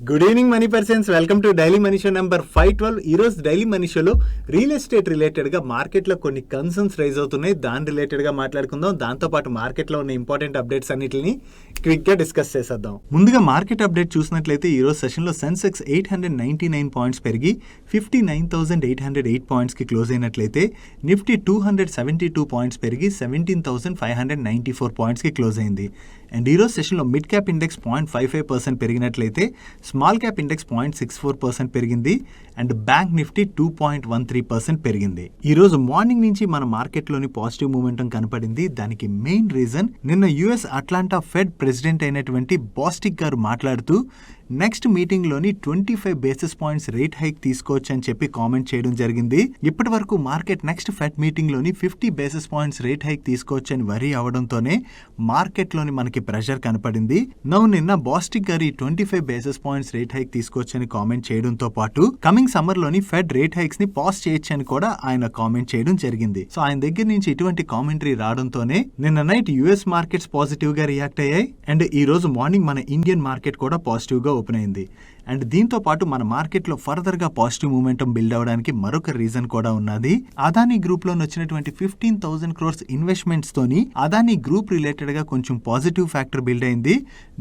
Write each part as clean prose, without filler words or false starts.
Good evening money persons, welcome to daily money show number 512. ఈ రోజు daily money షోలో real estate related గా market లో కొన్ని కన్సర్న్స్ రైజ్ అవుతున్నాయి. దాని రిలేటెడ్ గా మాట్లాడుకుందాం. దాంతో పాటు మార్కెట్ లో ఉన్న ఇంపార్టెంట్ అప్డేట్స్ అన్నిటిని క్విక్ గా డిస్కస్ చేసేద్దాం. ముందుగా మార్కెట్ అప్డేట్ చూసినట్లయితే ఈ రోజు సెషన్ లో సెన్సెక్స్ 899 పాయింట్స్ పెరిగి 59,808 పాయింట్స్ కి క్లోజ్ అయినట్లయితే నిఫ్టీ 272 పాయింట్స్ పెరిగి 17,594 పాయింట్స్ కి క్లోజ్ అయింది. అండ్ ఈ రోజు సెషన్ లో మిడ్ క్యాప్ ఇండెక్స్ 0.55% పెరిగినట్లయితే స్మాల్ క్యాప్ ఇండెక్స్ 0.64% పెరిగింది. అండ్ బ్యాంక్ నిఫ్టీ 2.13% పెరిగింది. ఈ రోజు మార్నింగ్ నుంచి మన మార్కెట్ లోని పాజిటివ్ మూమెంటం కనపడింది. దానికి మెయిన్ రీజన్ నిన్న యుఎస్ అట్లాంటా ఫెడ్ ప్రెసిడెంట్ అయినటువంటి బాస్టిక్ గారు మాట్లాడుతూ నెక్స్ట్ మీటింగ్ లోని 25 బేసిస్ పాయింట్స్ రేట్ హైక్ తీసుకోవచ్చు అని చెప్పి కామెంట్ చేయడం జరిగింది. ఇప్పటి వరకు మార్కెట్ నెక్స్ట్ ఫెడ్ మీటింగ్ లోని 50 బేసిస్ పాయింట్స్ రేట్ హైక్ తీసుకోవచ్చు అని వరీ అవడంతోనే మార్కెట్ లోని మనకి ప్రెషర్ కనపడింది. నిన్న బాస్టిక్ గారు 25 బేసిస్ పాయింట్స్ రేట్ హైక్ తీసుకోవచ్చు అని కామెంట్ చేయడంతో పాటు కమింగ్ సమ్మర్ లోని ఫెడ్ రేట్ హైక్స్ ని పాజ్ చేయొచ్చు అని కూడా ఆయన కామెంట్ చేయడం జరిగింది. సో ఆయన దగ్గర నుంచి ఇటువంటి కామెంటరీ రావడంతోనే నిన్న నైట్ యుఎస్ మార్కెట్స్ పాజిటివ్ గా రియాక్ట్ అయ్యాయి. అండ్ ఈ రోజు మార్నింగ్ మన ఇండియన్ మార్కెట్ కూడా పాజిటివ్ గా ఓపెన్ అయింది. అండ్ దీంతో పాటు మన మార్కెట్ లో ఫర్దర్ గా పాజిటివ్ మూమెంటం బిల్డ్ అవడానికి మరొక రీజన్ కూడా ఉన్నది. అదానీ గ్రూప్ లో వచ్చినటువంటి 15,000 crores ఇన్వెస్ట్మెంట్స్ తోని అదానీ గ్రూప్ రిలేటెడ్ గా కొంచెం పాజిటివ్ ఫ్యాక్టర్ బిల్డ్ అయింది.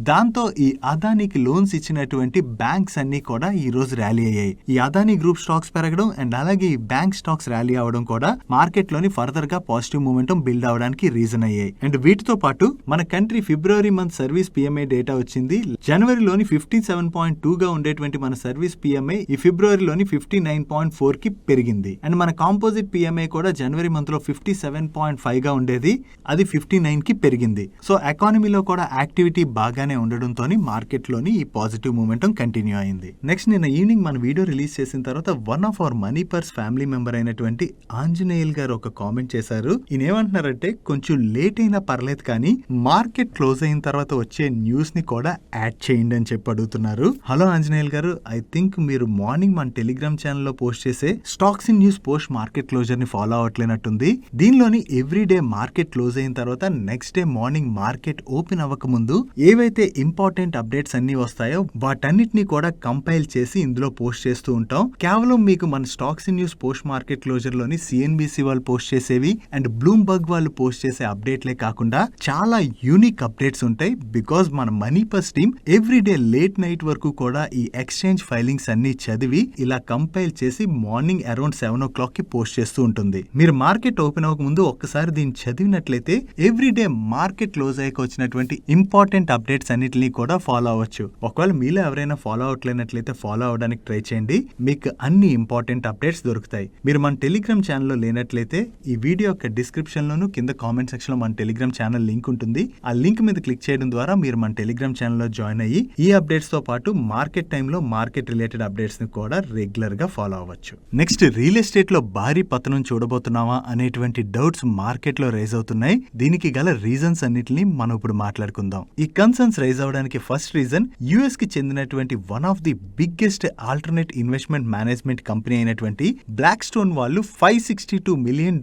దాంతో ఈ అదానీకి లోన్స్ ఇచ్చినటువంటి బ్యాంక్స్ అన్ని కూడా ఈ రోజు ర్యాలీ అయ్యాయి. ఈ అదానీ గ్రూప్ స్టాక్స్ పెరగడం అండ్ అలాగే ఈ బ్యాంక్ స్టాక్స్ ర్యాలీ అవడం కూడా మార్కెట్ లోని ఫర్దర్ గా పాజిటివ్ మూమెంటం బిల్డ్ అవడానికి రీజన్ అయ్యాయి. అండ్ వీటితో పాటు మన కంట్రీ ఫిబ్రవరి మంత్ సర్వీస్ పిఎంఐ డేటా వచ్చింది. జనవరిలోని 57.2 గా ఉండేటువంటి మన సర్వీస్ పిఎంఐ ఈ ఫిబ్రవరిలోని 59.4 కి పెరిగింది. అండ్ మన కాంపోజిట్ పిఎంఐ కూడా జనవరి మంత్ లో 57.5 గా ఉండేది, అది 59 కి పెరిగింది. సో ఎకానమీలో కూడా యాక్టివిటీ బాగానే ఉండడంతో మార్కెట్ లోని ఈ పాజిటివ్ మూమెంటం కంటిన్యూ అయింది. నెక్స్ట్ నిన్న ఈవినింగ్ మన వీడియో రిలీజ్ చేసిన తర్వాత one of our money purse family member అయినటువంటి ఆంజనేయుల్ గారు ఒక కామెంట్ చేశారు. ఈయన ఏమంటున్నారంటే కొంచెం లేట్ అయినా పర్లేదు కానీ మార్కెట్ క్లోజ్ అయిన తర్వాత వచ్చే న్యూస్ ని కూడా యాడ్ చేయండి అని చెప్పి అడుగుతున్నారు. హలో ఆంజనేయుల్ గారు, ఐ థింక్ మీరు మార్నింగ్ మన టెలిగ్రామ్ ఛానల్ లో పోస్ట్ చేసే stocks in news post market closer ని ఫాలో అవ్వట్లేనట్టుంది. దీనిలోని ఎవ్రీ డే మార్కెట్ క్లోజ్ అయిన తర్వాత next day morning market open అవ్వక ముందు ఏవైతే ఇంపార్టెంట్ అప్డేట్స్ అన్ని వస్తాయో వాటన్నిటిని కూడా కంపైల్ చేసి ఇందులో పోస్ట్ చేస్తూ ఉంటాం. కేవలం మీకు మన stocks in news post market closer లోని సిఎన్బిసి వాళ్ళు పోస్ట్ చేసేవి అండ్ బ్లూంబర్గ్ వాళ్ళు పోస్ట్ చేసే అప్డేట్లే కాకుండా చాలా యూనిక్ అప్డేట్స్ ఉంటాయి. బికాజ్ మన Money Purse team every day late night వరకు కూడా ఈ ఎక్స్చేంజ్ ఫైలింగ్స్ అన్ని చదివి ఇలా కంపైల్ చేసి మార్నింగ్ అరౌండ్ 7 o'clock కి పోస్ట్ చేస్తూ ఉంటుంది. మీరు మార్కెట్ ఓపెన్ అవ్వక ముందు ఒక్కసారి దీన్ని చదివినట్లయితే ఎవ్రీ డే మార్కెట్ క్లోజ్ అయ్యాక వచ్చినటువంటి ఇంపార్టెంట్ అప్డేట్స్ అన్నిటిని కూడా ఫాలో అవ్వచ్చు. ఒకవేళ మీలో ఎవరైనా ఫాలో అవట్లేనట్లయితే ఫాలో అవడానికి ట్రై చేయండి, మీకు అన్ని ఇంపార్టెంట్ అప్డేట్స్ దొరుకుతాయి. మీరు మన టెలిగ్రామ్ ఛానల్లో లేనట్లయితే ఈ వీడియో యొక్క డిస్క్రిప్షన్ లోను కింద కామెంట్ సెక్షన్ లో మన టెలిగ్రామ్ ఛానల్ లింక్ ఉంటుంది. ఆ లింక్ మీద క్లిక్ చేయడం ద్వారా మీరు మన టెలిగ్రామ్ ఛానల్లో జాయిన్ అయ్యి ఈ అప్డేట్స్ తో పాటు మార్కెట్ టైంలో మార్కెట్ రిలేటెడ్ అప్డేట్స్ ని కూడా రెగ్యులర్ గా ఫాలో అవ్వచ్చు. నెక్స్ట్ రియల్ ఎస్టేట్ లో భారీ పతనం చూడబోతున్నావా అనేటువంటి డౌట్స్ మార్కెట్ లో రైజ్ అవుతున్నాయి. దీనికి గల రీజన్స్ అన్నిటిని మనం ఇప్పుడు మాట్లాడుకుందాం. ఈ కన్సర్న్స్ రైజ్ అవడానికి ఫస్ట్ రీజన్ యుఎస్ కి చెందినటువంటి one of the biggest alternate investment management company అయినటువంటి బ్లాక్ స్టోన్ వాళ్ళు $562 million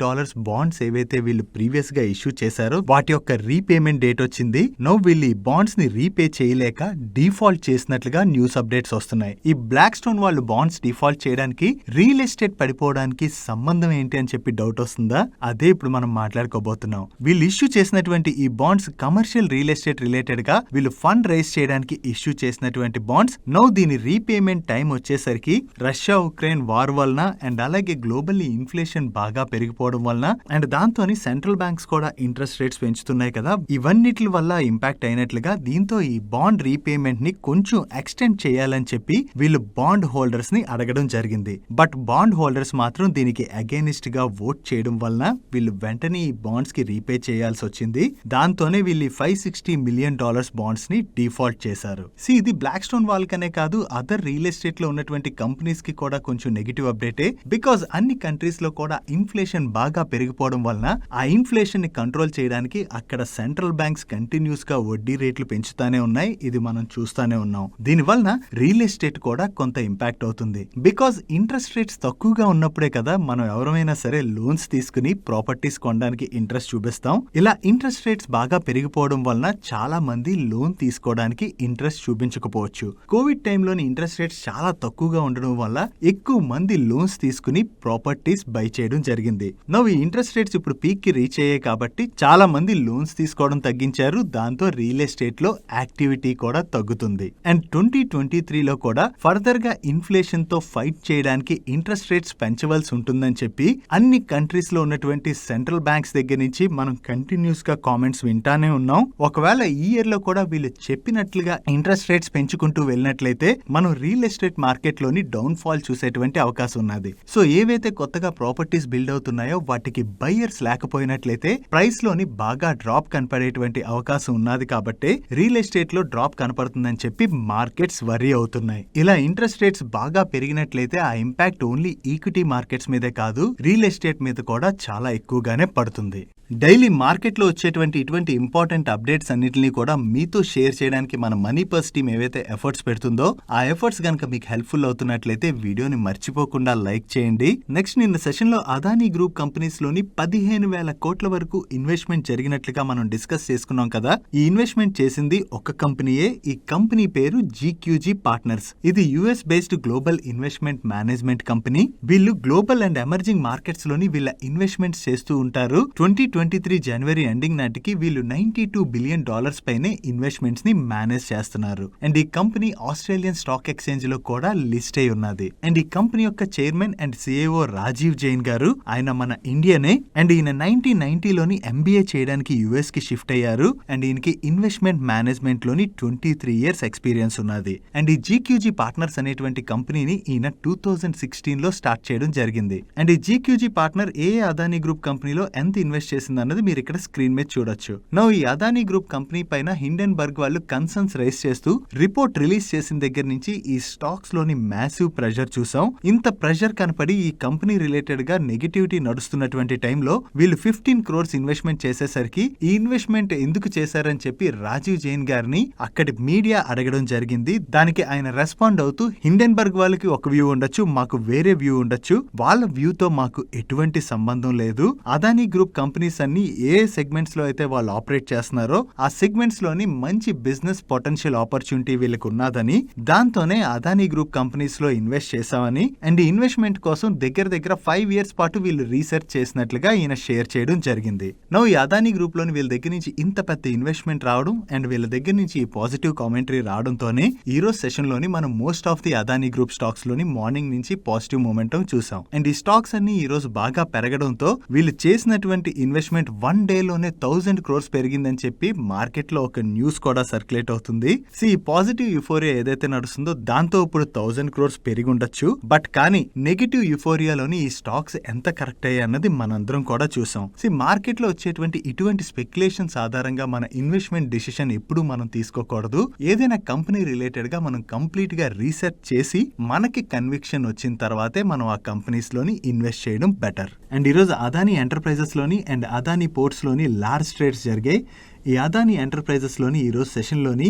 బాండ్స్ ఏవైతే వీళ్ళు ప్రీవియస్ గా ఇష్యూ చేశారో వాటి యొక్క రీపేమెంట్ డేట్ వచ్చింది. నో వీళ్ళు ఈ బాండ్స్ ని రీపే చేయలేక డిఫాల్ట్ చేసినట్లుగా న్యూస్ అప్డేట్స్ వస్తున్నాయి. ఈ బ్లాక్ స్టోన్ వాళ్ళు బాండ్స్ డిఫాల్ట్ చేయడానికి రియల్ ఎస్టేట్ పడిపోవడానికి సంబంధం ఏంటి అని చెప్పి డౌట్ వస్తుందా? అదే ఇప్పుడు మనం మాట్లాడుకోబోతున్నాం. వీళ్ళు ఇష్యూ చేసినటువంటి ఈ bonds commercial real estate related గా వీళ్ళు ఫండ్ రైజ్ చేయడానికి ఇష్యూ చేసినటువంటి బాండ్స్. నౌ దీని రీపేమెంట్ టైం వచ్చేసరికి రష్యా ఉక్రెయిన్ వార్ వలన అండ్ అలాగే గ్లోబల్లీ ఇన్ఫ్లేషన్ బాగా పెరిగిపోవడం వలన అండ్ దాంతో సెంట్రల్ బ్యాంక్స్ కూడా ఇంట్రెస్ట్ రేట్స్ పెంచుతున్నాయి కదా, ఇవన్నిటి వల్ల ఇంపాక్ట్ అయినట్లుగా దీంతో ఈ బాండ్ రీపేమెంట్ ని కొంచెం ఎక్స్టెండ్ చేయాలని చెప్పి వీళ్ళు బాండ్ హోల్డర్స్ ని అడగడం జరిగింది. బట్ బాండ్ హోల్డర్స్ మాత్రం దీనికి అగైనిస్ట్ గా ఓట్ చేయడం వలన వీళ్ళు వెంటనే ఈ బాండ్స్ కి రీపే చేయాల్సి వచ్చింది. దాంతోనే వీళ్ళు $560 million బాండ్స్ ని డిఫాల్ట్ చేశారు. ఇది బ్లాక్ స్టోన్ వాళ్ళకనే కాదు అదర్ రియల్ ఎస్టేట్ లో ఉన్నటువంటి కంపెనీస్ కి కూడా కొంచెం నెగిటివ్ అప్డేటే. బికాజ్ అన్ని కంట్రీస్ లో కూడా ఇన్ఫ్లేషన్ బాగా పెరిగిపోవడం వలన ఆ ఇన్ఫ్లేషన్ ని కంట్రోల్ చేయడానికి అక్కడ సెంట్రల్ బ్యాంక్స్ కంటిన్యూస్ గా వడ్డీ రేట్లు పెంచుతానే ఉన్నాయి. ఇది మనం చూస్తానే ఉన్నాం. దీని వలన రియల్ ఎస్టేట్ కూడా కొంత ఇంపాక్ట్ అవుతుంది. బికాజ్ ఇంట్రెస్ట్ రేట్స్ తక్కువగా ఉన్నప్పుడే కదా మనం ఎవరైనా సరే లోన్స్ తీసుకుని ప్రాపర్టీస్ కొనడానికి ఇంట్రెస్ట్ చూపిస్తాం. ఇలా ఇంట్రెస్ట్ రేట్స్ బాగా పెరిగిపోవడం వలన చాలా మంది లోన్ తీసుకోవడానికి ఇంట్రెస్ట్ చూపించకపోవచ్చు. కోవిడ్ టైంలోని ఇంట్రెస్ట్ రేట్స్ చాలా తక్కువగా ఉండడం వల్ల ఎక్కువ మంది లోన్స్ తీసుకుని ప్రాపర్టీస్ బై చేయడం జరిగింది. ఈ ఇంట్రెస్ట్ రేట్స్ ఇప్పుడు పీక్ కి రీచ్ అయ్యాయి కాబట్టి చాలా మంది లోన్స్ తీసుకోవడం తగ్గించారు. దాంతో రియల్ ఎస్టేట్ లో యాక్టివిటీ కూడా తగ్గుతుంది. అండ్ 2023లో కూడా ఫర్దర్ గా ఇన్ఫ్లేషన్ తో ఫైట్ చేయడానికి ఇంట్రెస్ట్ రేట్స్ పెంచవలసి ఉంటుందని చెప్పి అన్ని కంట్రీస్ లో ఉన్నటువంటి సెంట్రల్ బ్యాంక్స్ దగ్గర నుంచి మనం కంటిన్యూస్ గా కామెంట్స్ వింటానే ఉన్నాం. ఒకవేళ ఈ ఇయర్ లో కూడా వీళ్ళు చెప్పినట్లుగా ఇంట్రెస్ట్ రేట్స్ పెంచుకుంటూ వెళ్ళినట్లయితే మనం రియల్ ఎస్టేట్ మార్కెట్ లోని డౌన్ ఫాల్ చూసేటువంటి అవకాశం ఉన్నది. సో ఏవైతే కొత్తగా ప్రాపర్టీస్ బిల్డ్ అవుతున్నాయో వాటికి బయ్యర్స్ లేకపోయినట్లయితే ప్రైస్ లోని బాగా డ్రాప్ కనపడేటువంటి అవకాశం ఉన్నది. కాబట్టి రియల్ ఎస్టేట్ లో డ్రాప్ కనపడుతుందని చెప్పి మార్కెట్స్ వరీ అవుతున్నాయి. ఇలా ఇంట్రెస్ట్ రేట్స్ బాగా పెరిగినట్లయితే ఆ ఇంపాక్ట్ ఓన్లీ ఈక్విటీ మార్కెట్స్ మీదే కాదు, రియల్ ఎస్టేట్ మీద కూడా చాలా ఎక్కువగానే పడుతుంది. డైలీ మార్కెట్లో వచ్చేటువంటి ఇటువంటి ఇంపార్టెంట్ అప్డేట్స్ అన్నిటిని కూడా మీతో షేర్ చేయడానికి మన మనీ పర్స్ టీమ్ ఏవైతే ఎఫర్ట్స్ పెడుతుందో ఆ ఎఫర్ట్స్ గనక మీకు హెల్ప్ఫుల్ అవుతున్నట్లయితే వీడియోని మర్చిపోకుండా లైక్ చేయండి. నెక్స్ట్ నిన్న సెషన్ లో అదానీ గ్రూప్ కంపెనీస్ లోని 15,000 కోట్ల వరకు ఇన్వెస్ట్మెంట్ జరిగినట్లుగా మనం డిస్కస్ చేసుకున్నాం కదా. ఈ ఇన్వెస్ట్మెంట్ చేసింది ఒక కంపెనీయే. ఈ కంపెనీ పేరు జీక్యూజీ పార్ట్నర్స్. ఇది US based global investment management company. వీళ్ళు గ్లోబల్ అండ్ ఎమర్జింగ్ మార్కెట్స్ లోని వీళ్ళ ఇన్వెస్ట్మెంట్స్ చేస్తూ ఉంటారు. 2023 జనవరి ఎండింగ్ నాటికి వీళ్ళు $92 బిలియన్ పైనే ఇన్వెస్ట్మెంట్స్ ని మేనేజ్ చేస్తున్నారు. అండ్ ఈ కంపెనీ ఆస్ట్రేలియన్ స్టాక్ ఎక్స్చేంజ్ లో కూడా లిస్ట్ అయి ఉన్నది. అండ్ ఈ కంపెనీ యొక్క chairman and CEO Rajiv Jain గారు, ఆయన మన ఇండియనే. అండ్ ఈయన 1990లోని ఎంబీఏ చేయడానికి యుఎస్ కి షిఫ్ట్ అయ్యారు. అండ్ ఈయనకి ఇన్వెస్ట్మెంట్ మేనేజ్మెంట్ లోని 23 ఇయర్స్ ఎక్స్పీరియన్స్ ఉన్నది. అండ్ ఈ జీక్యూజీ పార్ట్నర్స్ అనేటువంటి కంపెనీని ఈయన 2016లో స్టార్ట్ చేయడం జరిగింది. అండ్ ఈ జీక్యూజీ పార్ట్నర్ ఏ అదానీ గ్రూప్ కంపెనీలో ఎంత ఇన్వెస్ట్ చేసింది అన్నది మీరు ఇక్కడ స్క్రీన్ మీద చూడొచ్చు. ఈ అదానీ గ్రూప్ కంపెనీ పైన హిండెన్బర్గ్ వాళ్ళు కన్సర్న్స్ రైజ్ చేస్తూ రిపోర్ట్ రిలీజ్ చేసిన దగ్గర నుంచి ఈ స్టాక్స్ లోని మ్యాసివ్ ప్రెషర్ చూసాం. ఇంత ప్రెషర్ కనపడి ఈ కంపెనీ రిలేటెడ్ గా నెగటివిటీ నడుస్తున్నటువంటి టైంలో వీళ్ళు 15 crores ఇన్వెస్ట్మెంట్ చేసేసరికి ఈ ఇన్వెస్ట్మెంట్ ఎందుకు చేశారని చెప్పి రాజీవ్ జైన్ గారిని అక్కడి మీడియా అడగడం జరిగింది. దానికి ఆయన రెస్పాండ్ అవుతూ హిండెన్బర్గ్ వాళ్ళకి ఒక వ్యూ ఉండొచ్చు, మాకు వేరే వ్యూ ఉండొచ్చు, వాళ్ళ వ్యూతో మాకు ఎటువంటి సంబంధం లేదు. అదానీ గ్రూప్ కంపెనీస్ అన్ని ఏ సెగ్మెంట్స్ లో అయితే వాళ్ళు ఆపరేట్ చేస్తున్నారో ఆ సెగ్మెంట్స్ లోని మంచి బిజినెస్ పొటెన్షియల్ ఆపర్చునిటీ వీళ్ళకి ఉన్నదని, దాంతోనే అదానీ గ్రూప్ కంపెనీస్ లో ఇన్వెస్ట్ చేశామని, అండ్ ఇన్వెస్ట్మెంట్ కోసం దగ్గర 5 years పాటు వీళ్ళు రీసెర్చ్ చేసినట్లుగా ఈయన షేర్ చేయడం జరిగింది. ఈ అదానీ గ్రూప్ లోని వీళ్ళ దగ్గర నుంచి ఇంత పెద్ద ఇన్వెస్ట్మెంట్ రావడం అండ్ వీళ్ళ దగ్గర నుంచి ఈ పాజిటివ్ కామెంటరీ రావడంతోనే ఈ రోజు సెషన్ లోని మనం most of the Adani group stocks లోని మార్నింగ్ నుంచి పాజిటివ్ మూమెంటం చూసాం. అండ్ ఈ స్టాక్స్ అన్ని ఈ రోజు బాగా పెరగడంతో వీళ్ళు చేసినటువంటి ఇన్వెస్ట్మెంట్ 1 డేలోనే 1000 crores పెరిగిందని చెప్పి మార్కెట్ లో ఒక న్యూస్ కూడా సర్క్యులేట్ అవుతుంది. ఈ పాజిటివ్ యుఫోరియా ఏదైతే నడుస్తుందో దాంతో ఇప్పుడు 1000 crores పెరిగి ఉండొచ్చు. బట్ కానీ నెగిటివ్ యుఫోరియాలోని ఈ స్టాక్స్ ఎంత కరెక్ట్ అయ్యాయి అన్నది మనందరం కూడా చూసాం. మార్కెట్ లో వచ్చేటువంటి ఇటువంటి స్పెక్యులేషన్స్ ఆధారంగా మన ఇన్వెస్ట్మెంట్ డిసిషన్ ఎప్పుడు మనం తీసుకోకూడదు. ఏదైనా కంపెనీ రిలేటెడ్ గా మనం కంప్లీట్ గా రీసెర్చ్ చేసి మనకి కన్విక్షన్ వచ్చిన తర్వాతే మనం ఆ కంపెనీస్ లోని ఇన్వెస్ట్ చేయడం బెటర్. అండ్ ఈరోజు అదానీ ఎంటర్ప్రైజెస్ లోని అండ్ అదానీ పోర్ట్స్ లోని లార్జ్ ట్రేడ్స్ జరిగాయి. ఈ అదానీ ఎంటర్ప్రైజెస్ లోని ఈరోజు సెషన్ లోని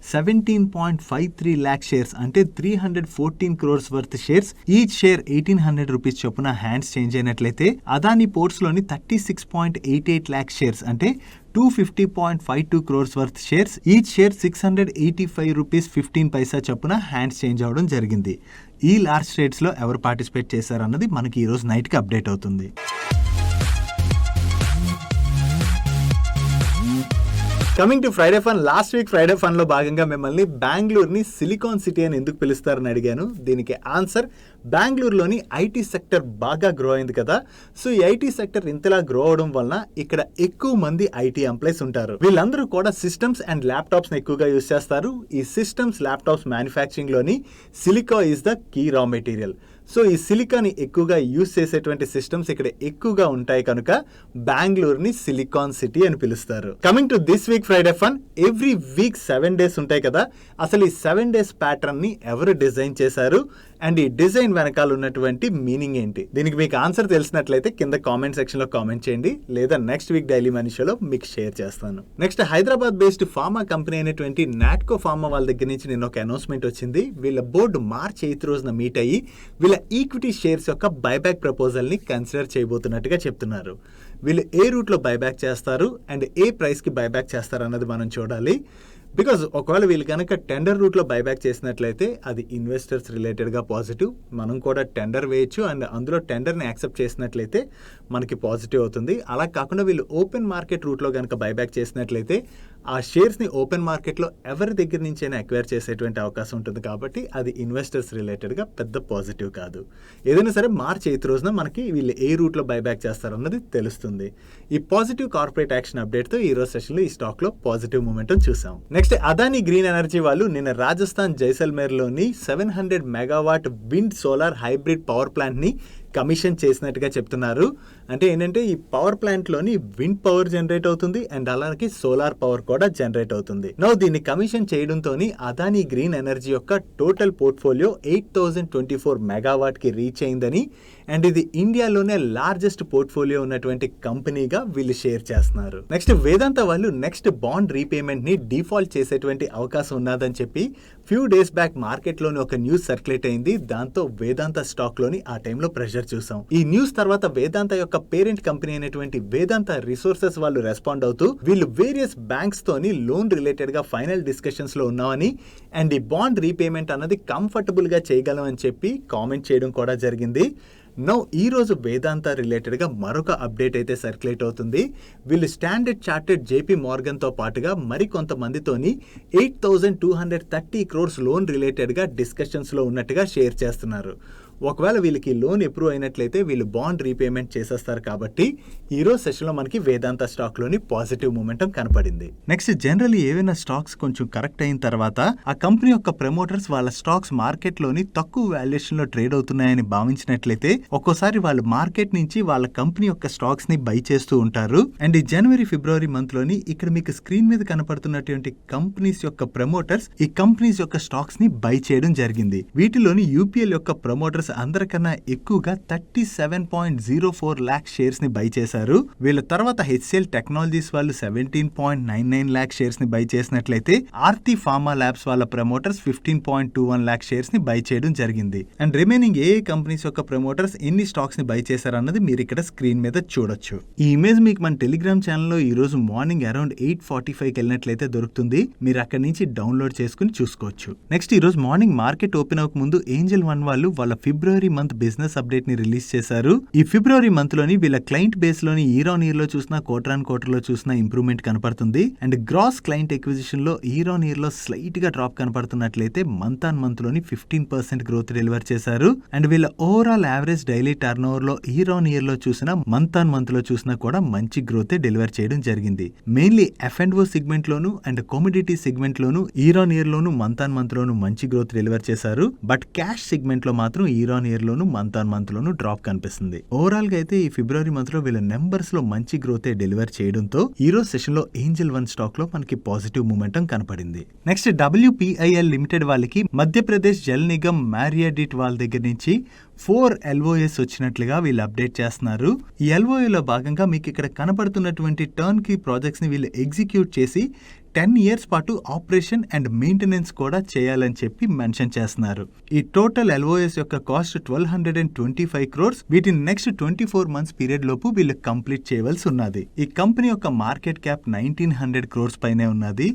17.53 lakh షేర్స్ అంటే 314 crores worth shares, each share 1800 rupees చొప్పున హ్యాండ్స్ చేంజ్ అయినట్లయితే అదానీ పోర్ట్స్ లోని 36.88 lakh షేర్స్ అంటే 250.52 crores worth shares, each share 685 rupees 15 paisa చొప్పున హ్యాండ్స్ చేంజ్ అవడం జరిగింది. ఈ లార్జ్ ట్రేడ్స్ లో ఎవరు పార్టిసిపేట్ చేశారన్నది మనకి ఈ రోజు నైట్ కి అప్డేట్ అవుతుంది. Coming to Friday fun. Last week Friday fun లో భాగంగా మిమ్మల్ని బెంగళూరుని సిలికాన్ సిటీ అని ఎందుకు పిలుస్తారని అడిగాను. దీనికి ఆన్సర్ బెంగళూరులోని ఐటీ సెక్టర్ బాగా గ్రో అయింది కదా. ఈ ఐటీ సెక్టర్ ఇంతలా గ్రో అవడం వలన ఇక్కడ ఎక్కువ మంది ఐటీ ఎంప్లాయీస్ ఉంటారు. వీళ్ళందరూ కూడా సిస్టమ్స్ అండ్ ల్యాప్టాప్స్ ఎక్కువగా యూజ్ చేస్తారు. ఈ సిస్టమ్స్ ల్యాప్టాప్స్ మ్యానుఫ్యాక్చరింగ్ లోని silica is the key raw material. So ఈ సిలికాన్ ఎక్కువగా యూజ్ చేసేటువంటి సిస్టమ్స్ ఇక్కడ ఎక్కువగా ఉంటాయి కనుక బెంగళూరుని సిలికాన్ సిటీ అని పిలుస్తారు. Coming to this week Friday fun, every week 7 days ఉంటాయి కదా, అసలు ఈ 7 days ప్యాటర్న్ ని ఎవరు డిజైన్ చేశారు అండ్ ఈ డిజైన్ వెనకాల ఉన్నటువంటి మీనింగ్ ఏంటి? దీనికి మీకు ఆన్సర్ తెలిసినట్లయితే కింద కామెంట్ సెక్షన్ లో కామెంట్ చేయండి, లేదా నెక్స్ట్ వీక్ డైలీ మనీ షోలో మీకు షేర్ చేస్తాను. Next Hyderabad based pharma company అయినటువంటి నాట్కో ఫార్మా వాళ్ళ దగ్గర నుంచి నేను ఒక అనౌన్స్మెంట్ వచ్చింది. వీళ్ళ బోర్డు మార్చ్ 8 రోజున మీట్ అయ్యి వీళ్ళ ఈక్విటీ షేర్స్ యొక్క బైబ్యాక్ ప్రపోజల్ ని కన్సిడర్ చేయబోతున్నట్టుగా చెప్తున్నారు. వీళ్ళు ఏ రూట్ లో బైబ్యాక్ చేస్తారు అండ్ ఏ ప్రైస్ కి బైబ్యాక్ చేస్తారు అన్నది మనం చూడాలి. బికాజ్ ఒకవేళ వీళ్ళు కనుక టెండర్ రూట్లో బైబ్యాక్ చేసినట్లయితే అది ఇన్వెస్టర్స్ రిలేటెడ్గా పాజిటివ్, మనం కూడా టెండర్ వేయచ్చు అండ్ అందులో టెండర్ని యాక్సెప్ట్ చేసినట్లయితే మనకి పాజిటివ్ అవుతుంది. అలా కాకుండా వీళ్ళు ఓపెన్ మార్కెట్ రూట్లో కనుక బైబ్యాక్ చేసినట్లయితే ఆ షేర్స్ని ఓపెన్ మార్కెట్లో ఎవరి దగ్గర నుంచైనా అక్వైర్ చేసేటువంటి అవకాశం ఉంటుంది, కాబట్టి అది ఇన్వెస్టర్స్ రిలేటెడ్గా పెద్ద పాజిటివ్ కాదు. ఏదైనా సరే మార్చ్ 8 రోజున మనకి వీళ్ళు ఏ రూట్లో బైబ్యాక్ చేస్తారన్నది తెలుస్తుంది. ఈ పాజిటివ్ కార్పొరేట్ యాక్షన్ అప్డేట్తో ఈ రోజు సెషన్లో ఈ స్టాక్లో పాజిటివ్ మూమెంటం చూసాం. నెక్స్ట్ అదానీ గ్రీన్ ఎనర్జీ వాళ్ళు నిన్న రాజస్థాన్ జైసల్మేర్లోని 700 megawatt wind solar hybrid power ప్లాంట్ని కమిషన్ చేసినట్టుగా చెప్తున్నారు. అంటే ఏంటంటే ఈ పవర్ ప్లాంట్లోని విండ్ పవర్ జనరేట్ అవుతుంది అండ్ అలాగే సోలార్ పవర్ కూడా జనరేట్ అవుతుంది. నౌ దీన్ని కమిషన్ చేయడంతో అదానీ గ్రీన్ ఎనర్జీ యొక్క టోటల్ పోర్ట్ఫోలియో 8024 మెగావాట్ కి రీచ్ అయిందని అండ్ ఇది ఇండియాలోనే లార్జెస్ట్ పోర్ట్ఫోలియో ఉన్నటువంటి కంపెనీగా వీళ్ళు షేర్ చేస్తున్నారు. నెక్స్ట్ వేదాంత వాళ్ళు నెక్స్ట్ బాండ్ రీపేమెంట్ ని డిఫాల్ట్ చేసేటువంటి అవకాశం ఉన్నదని చెప్పి ఫ్యూ డేస్ బ్యాక్ మార్కెట్ లోని ఒక న్యూస్ సర్క్యులేట్ అయింది. దాంతో వేదాంత స్టాక్ లోని ఆ టైంలో ప్రెషర్ చూసాం. ఈ న్యూస్ తర్వాత వేదాంత యొక్క పేరెంట్ కంపెనీ అయినటువంటి వేదాంత రిసోర్సెస్ వాళ్ళు రెస్పాండ్ అవుతూ వీళ్ళు వేరియస్ బ్యాంక్స్ తోని లోన్ రిలేటెడ్ గా ఫైనల్ డిస్కషన్స్ లో ఉన్నామని అండ్ ఈ బాండ్ రీపేమెంట్ అన్నది కంఫర్టబుల్ గా చేయగలం అని చెప్పి కామెంట్ చేయడం కూడా జరిగింది. నౌ ఈ రోజు వేదాంత రిలేటెడ్ గా మరొక అప్డేట్ అయితే సర్క్యులేట్ అవుతుంది. వీళ్ళు స్టాండర్డ్ చార్టెడ్ జేపీ మార్గన్ తో పాటుగా మరికొంతమందితోని 8230 crores లోన్ రిలేటెడ్ గా డిస్కషన్స్ లో ఉన్నట్టుగా షేర్ చేస్తున్నారు. ఒకవేళ వీళ్ళకి లోన్ అప్రూవ్ అయినట్లయితే వీళ్ళు బాండ్ రీపేమెంట్ చేసేస్తారు. కాబట్టి ఈ రోజు సెషన్ లో మనకి వేదాంత స్టాక్ లోని పాజిటివ్ మూమెంటం కనపడింది. నెక్స్ట్ జనరల్లీ ఏవైనా స్టాక్స్ కొంచెం కరెక్ట్ అయిన తర్వాత ఆ కంపెనీ యొక్క ప్రమోటర్స్ వాళ్ళ స్టాక్స్ మార్కెట్ లోని తక్కువ వాల్యుయేషన్ లో ట్రేడ్ అవుతున్నాయని భావించినట్లయితే ఒక్కోసారి వాళ్ళు మార్కెట్ నుంచి వాళ్ళ కంపెనీ యొక్క స్టాక్స్ ని బై చేస్తూ ఉంటారు. అండ్ ఈ జనవరి ఫిబ్రవరి మంత్ లోని ఇక్కడ మీకు స్క్రీన్ మీద కనపడుతున్నటువంటి కంపెనీస్ యొక్క ప్రమోటర్స్ ఈ కంపెనీస్ యొక్క స్టాక్స్ ని బై చేయడం జరిగింది. వీటిలోని యూపీఎల్ యొక్క ప్రమోటర్స్ అందరికన్నా ఎక్కువగా 37.04 lakh షేర్స్ ని బై చేశారు. వీళ్ళ తర్వాత హెచ్సిఎల్ టెక్నాలజీస్ వాళ్ళు 17.99 lakh షేర్స్ ని బై చేసినట్లయితే ఆర్తి ఫార్మా ల్యాబ్స్ వాళ్ళ ప్రమోటర్స్ 15.21 lakh షేర్స్ ని బై చేయడం జరిగింది. అండ్ రిమైనింగ్ ఏ కంపెనీస్ యొక్క ప్రమోటర్స్ ఎన్ని స్టాక్స్ ని బై చేశారన్నది మీరు ఇక్కడ స్క్రీన్ మీద చూడొచ్చు. ఈ ఇమేజ్ మీకు మన టెలిగ్రామ్ ఛానల్లో ఈ రోజు మార్నింగ్ అరౌండ్ 8:45 వెళ్ళినట్లయితే దొరుకుతుంది. మీరు అక్కడి నుంచి డౌన్లోడ్ చేసుకుని చూసుకోవచ్చు. నెక్స్ట్ ఈ రోజు మార్నింగ్ మార్కెట్ ఓపెన్ అవ్వక ముందు ఏంజల్ వన్ వాళ్ళు వాళ్ళ ఫిబ్రవరి మంత్ బిజినెస్ అప్డేట్ ని రిలీజ్ చేశారు. ఈ ఫిబ్రవరి మంత్ లోని వీళ్ళ క్లయింట్ బేస్ లోని ఇయర్ ఆన్ ఇయర్ లో చూసినా క్వార్టర్ ఆన్ క్వార్టర్ లో చూసినా ఇంప్రూవ్మెంట్ కనపడుతుంది. అండ్ గ్రాస్ క్లయింట్ ఎక్విజిషన్ లో ఇయర్ ఆన్ ఇయర్ లో స్లైట్ గా డ్రాప్ కనపడుతున్నట్లయితే మంత్ ఆన్ మంత్ లోని 15% గ్రోత్ డెలివర్ చేశారు. అండ్ వీళ్ళ overall average daily turn over లో ఇయర్ ఆన్ ఇయర్ లో చూసినా మంత్ ఆన్ మంత్ లో చూసినా కూడా మంచి గ్రోత్ డెలివర్ చేయడం జరిగింది. మెయిన్లీ F&O సెగ్మెంట్ లోను అండ్ కమోడిటీ సెగ్మెంట్ లోను ఇయర్ ఆన్ ఇయర్ లోను మంత్ ఆన్ మంత్ లోను మంచి గ్రోత్ డెలివర్ చేశారు. బట్ క్యాష్ సెగ్మెంట్ లో మాత్రం ఇయర్ ఆన్ ఇయర్ లోను మంత్ ఆన్ మంత్ లోను డ్రాప్ కనిపిస్తుంది. ఓవరాల్ గా అయితే ఈ ఫిబ్రవరి మంత్ లో వీళ్ళ నెంబర్స్ లో మంచి గ్రోత్ డెలివర్ చేయడంతో ఈ రోజు సెషన్ లో ఏంజల్ వన్ స్టాక్ లో మనకి పాజిటివ్ మూమెంటం కనపడింది. నెక్స్ట్ WPIL లిమిటెడ్ వాళ్ళకి మధ్యప్రదేశ్ జల్ నిగమ్ మ్యారియాడిట్ వాళ్ళ దగ్గర నుంచి 4 LOAs వచ్చినట్లుగా వీళ్ళు అప్డేట్ చేస్తున్నారు. ఈ LOA లో భాగంగా మీకు ఇక్కడ కనపడుతున్నటువంటి టర్న్ కీ ప్రాజెక్ట్స్ ని వీళ్ళు ఎగ్జిక్యూట్ చేసి 10 years పాటు ఆపరేషన్ అండ్ మెయింటెనెన్స్ కూడా చేయాలని చెప్పి మెన్షన్ చేస్తున్నారు. ఈ టోటల్ LOAs యొక్క కాస్ట్ 1225 crores. వీటిని నెక్స్ట్ 24 months పీరియడ్ లోపు వీళ్ళు కంప్లీట్ చేయవలసి ఉన్నది. ఈ కంపెనీ యొక్క మార్కెట్ క్యాప్ 1900 crores పైనే ఉన్నది.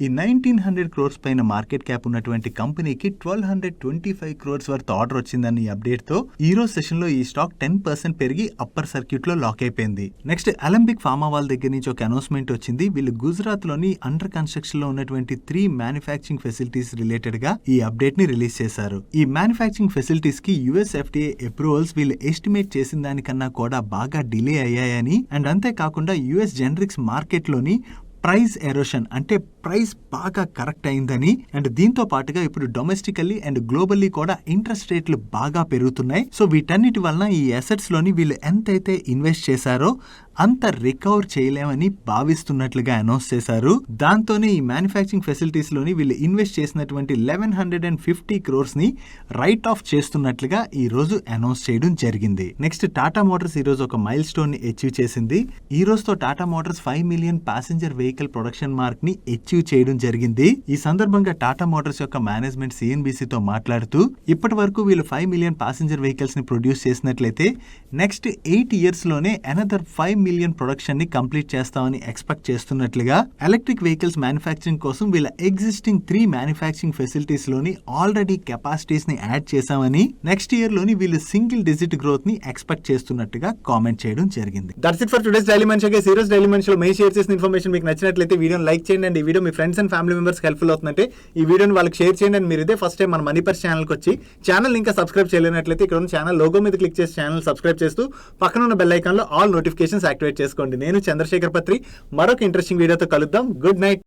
ఈ 1900 crores పైన మార్కెట్ క్యాప్ ఉన్నటువంటి కంపెనీకి 1225 crores వర్త్ ఆర్డర్ వచ్చిందని ఈ అప్డేట్ తో ఈ రోజు సెషన్ లో ఈ స్టాక్ 10% పెరిగి అప్పర్ సర్క్యూట్ లో లాక్ అయిపోయింది. నెక్స్ట్ అలంబిక్ ఫార్మా వాళ్ళ దగ్గర నుంచి ఒక అనౌన్స్మెంట్ వచ్చింది. వీళ్ళు గుజరాత్ లోని అండర్ కన్స్ట్రక్షన్ లో ఉన్నటువంటి 3 మ్యానుఫ్యాక్చరింగ్ ఫెసిలిటీస్ రిలేటెడ్ గా ఈ అప్డేట్ ని రిలీజ్ చేశారు. ఈ మ్యానుఫ్యాక్చరింగ్ ఫెసిలిటీస్ కి US FDA అప్రూవల్స్ వీళ్ళు ఎస్టిమేట్ చేసిన దానికన్నా కూడా బాగా డిలే అయ్యాయని అండ్ అంతేకాకుండా US జెనరిక్స్ మార్కెట్ లోని ప్రైస్ ఎరోషన్ అంటే ప్రైస్ బాగా కరెక్ట్ అయిందని అండ్ దీంతో పాటుగా ఇప్పుడు డొమెస్టికల్లీ అండ్ గ్లోబల్లీ కూడా ఇంట్రెస్ట్ రేట్లు బాగా పెరుగుతున్నాయి. సో వీటన్నిటి వలన ఈ అసెట్స్ లోని వీళ్ళు ఎంతైతే ఇన్వెస్ట్ చేశారో అంత రికవర్ చేయలేమని భావిస్తున్నట్లుగా అనౌన్స్ చేశారు. దాంతోనే ఈ మ్యానుఫ్యాక్చరింగ్ ఫెసిలిటీస్ లోని వీళ్ళు ఇన్వెస్ట్ చేసినటువంటి 1150 crores ని రైట్ ఆఫ్ చేస్తున్నట్లుగా ఈ రోజు అనౌన్స్ చేయడం జరిగింది. నెక్స్ట్ టాటా మోటార్స్ ఈ రోజు ఒక మైల్ స్టోన్ ని అచీవ్ చేసింది. ఈ రోజుతో Tata Motors 5 million passenger vehicle production mark ని అచీవ్ చేయడం జరిగింది. ఈ సందర్భంగా టాటా మోటార్స్ యొక్క మేనేజ్మెంట్ సిఎన్బిసి తో మాట్లాడుతూ ఇప్పటి వరకు వీళ్ళు 5 million ప్యాసింజర్ వెహికల్స్ ని ప్రొడ్యూస్ చేసినట్లయితే నెక్స్ట్ 8 years లోనే అనదర్ 5 million ప్రొడక్షన్ ని కంప్లీట్ చేస్తామని ఎక్స్పెక్ట్ చేస్తున్నట్లుగా ఎలక్ట్రిక్ వెహికల్స్ మ్యానుఫ్యాక్చరింగ్ కోసం వీళ్ళ ఎగ్జిస్టింగ్ 3 మ్యానుఫ్యాక్చరింగ్ ఫెసిలిటీస్ లోని ఆల్రెడీ కెపాసిటీస్ ని యాడ్ చేశామని నెక్స్ట్ ఇయర్ లోని వీళ్ళు సింగిల్ డిజిట్ గ్రోత్ ని ఎక్స్పెక్ట్ చేస్తున్నట్టుగా కామెంట్ చేయడం జరిగింది. That's it for today's daily మనిషి. ఈరోజు డైలీ మనిషిలో మేము షేర్ చేసిన ఇన్ఫర్మేషన్ మీకు నచ్చినట్లయితే వీడియోని లైక్ చేయండి అండ్ ఈ video me friends and family members helpful అవుతుందంటే ఈ వీడియోని వాళ్ళకి షేర్ చేయండి. అండ్ మీరు ఇదే ఫస్ట్ టైం మన మనీ పర్స్ ఛానల్కి వచ్చి ఛానల్ ఇంకా సబ్స్క్రైబ్ చేయలేనట్లయితే ఇక్కడ ఉన్న ఛానల్ లోగో మీద క్లిక్ చేసి ఛానల్ సబ్స్క్రైబ్ చేస్తూ పక్కన ఉన్న బెల్ ఐకాన్ లో ఆల్ నోటిఫికేషన్స్ యాక్టివేట్ చేసుకోండి. నేను చంద్రశేఖర్ పత్రి మరొక ఇంట్రెస్టింగ్ వీడియోతో కలుద్దాం. Good night.